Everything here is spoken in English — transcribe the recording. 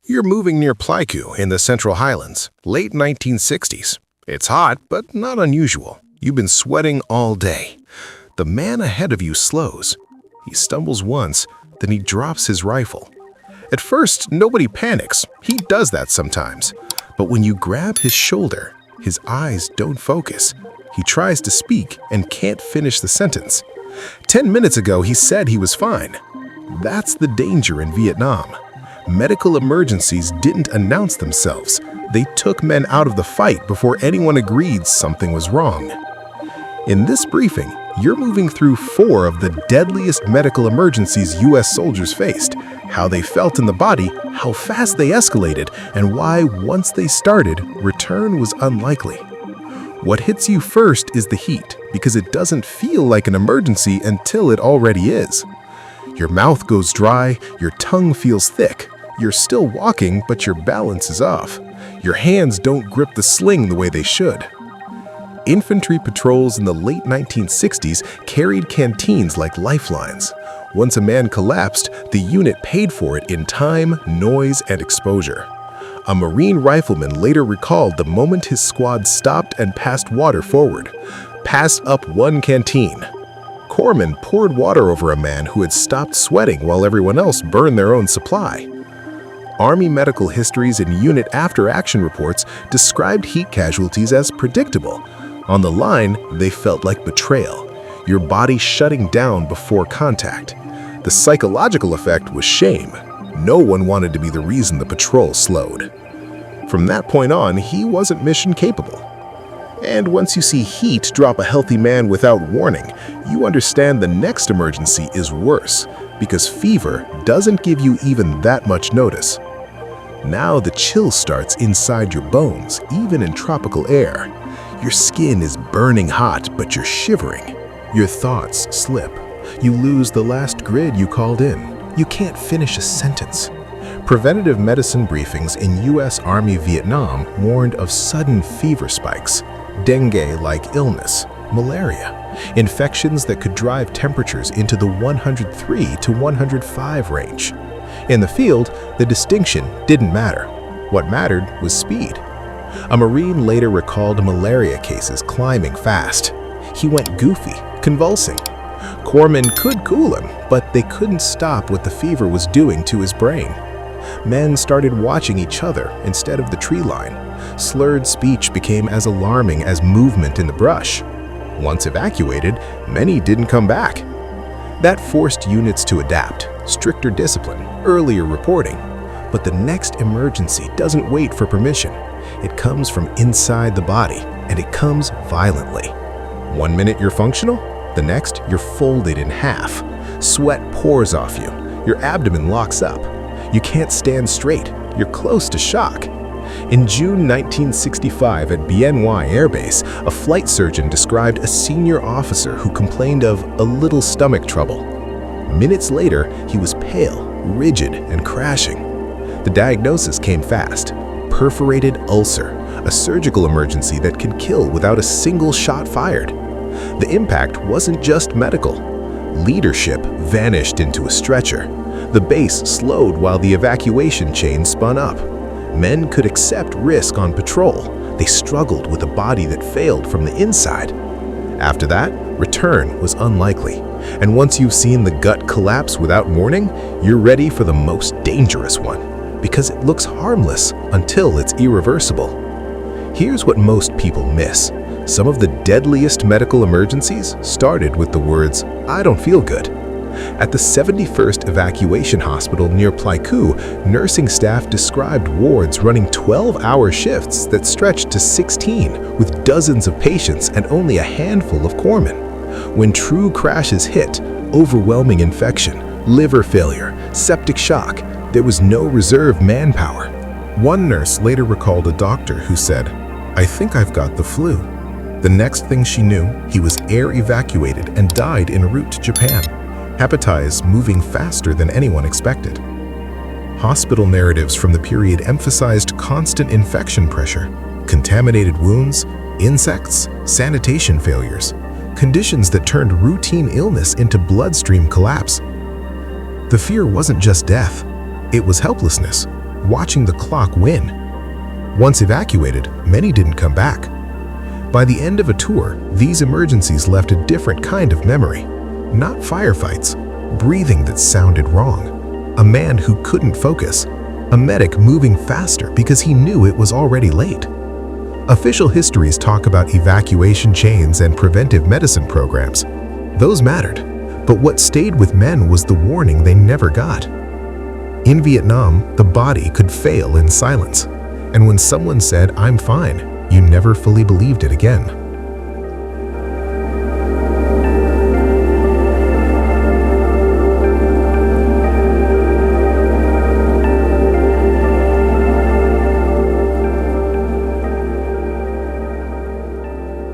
You're moving near Pleiku in the Central Highlands, late 1960s. It's hot, but not unusual. You've been sweating all day. The man ahead of you slows. He stumbles once, then he drops his rifle. At first, nobody panics. He does that sometimes. But when you grab his shoulder, his eyes don't focus. He tries to speak and can't finish the sentence. 10 minutes ago, he said he was fine. That's the danger in Vietnam. Medical emergencies didn't announce themselves. They took men out of the fight before anyone agreed something was wrong. In this briefing, you're moving through 4 of the deadliest medical emergencies U.S. soldiers faced, how they felt in the body, how fast they escalated, and why, once they started, return was unlikely. What hits you first is the heat, because it doesn't feel like an emergency until it already is. Your mouth goes dry, your tongue feels thick. You're still walking, but your balance is off. Your hands don't grip the sling the way they should. Infantry patrols in the late 1960s carried canteens like lifelines. Once a man collapsed, the unit paid for it in time, noise, and exposure. A Marine rifleman later recalled the moment his squad stopped and passed water forward. Pass up one canteen. Corpsmen poured water over a man who had stopped sweating while everyone else burned their own supply. Army medical histories and unit after-action reports described heat casualties as predictable. On the line, they felt like betrayal, your body shutting down before contact. The psychological effect was shame. No one wanted to be the reason the patrol slowed. From that point on, he wasn't mission capable. And once you see heat drop a healthy man without warning, you understand the next emergency is worse, because fever doesn't give you even that much notice. Now the chill starts inside your bones, even in tropical air. Your skin is burning hot, but you're shivering. Your thoughts slip. You lose the last grid you called in. You can't finish a sentence. Preventative medicine briefings in U.S. Army Vietnam warned of sudden fever spikes, dengue-like illness, malaria, infections that could drive temperatures into the 103 to 105 range. In the field, the distinction didn't matter. What mattered was speed. A Marine later recalled malaria cases climbing fast. He went goofy, convulsing. Corpsmen could cool him, but they couldn't stop what the fever was doing to his brain. Men started watching each other instead of the tree line. Slurred speech became as alarming as movement in the brush. Once evacuated, many didn't come back. That forced units to adapt, stricter discipline, earlier reporting. But the next emergency doesn't wait for permission. It comes from inside the body, and it comes violently. 1 minute you're functional, the next you're folded in half. Sweat pours off you. Your abdomen locks up. You can't stand straight. You're close to shock. In June 1965 at Bien Hoa Air Base, a flight surgeon described a senior officer who complained of a little stomach trouble. Minutes later, he was pale, rigid, and crashing. The diagnosis came fast: perforated ulcer, a surgical emergency that can kill without a single shot fired. The impact wasn't just medical. Leadership vanished into a stretcher. The base slowed while the evacuation chain spun up. Men could accept risk on patrol. They struggled with a body that failed from the inside. After that, return was unlikely. And once you've seen the gut collapse without warning, you're ready for the most dangerous one, because it looks harmless until it's irreversible. Here's what most people miss. Some of the deadliest medical emergencies started with the words, "I don't feel good." At the 71st Evacuation Hospital near Pleiku, nursing staff described wards running 12-hour shifts that stretched to 16, with dozens of patients and only a handful of corpsmen. When true crashes hit, overwhelming infection, liver failure, septic shock, there was no reserve manpower. One nurse later recalled a doctor who said, "I think I've got the flu." The next thing she knew, he was air evacuated and died en route to Japan. Hepatitis moving faster than anyone expected. Hospital narratives from the period emphasized constant infection pressure, contaminated wounds, insects, sanitation failures, conditions that turned routine illness into bloodstream collapse. The fear wasn't just death, it was helplessness. watching the clock win. Once evacuated, many didn't come back. By the end of a tour, these emergencies left a different kind of memory. Not firefights, breathing that sounded wrong, a man who couldn't focus, a medic moving faster because he knew it was already late. Official histories talk about evacuation chains and preventive medicine programs. Those mattered, but what stayed with men was the warning they never got. In Vietnam, the body could fail in silence, and when someone said, "I'm fine," you never fully believed it again.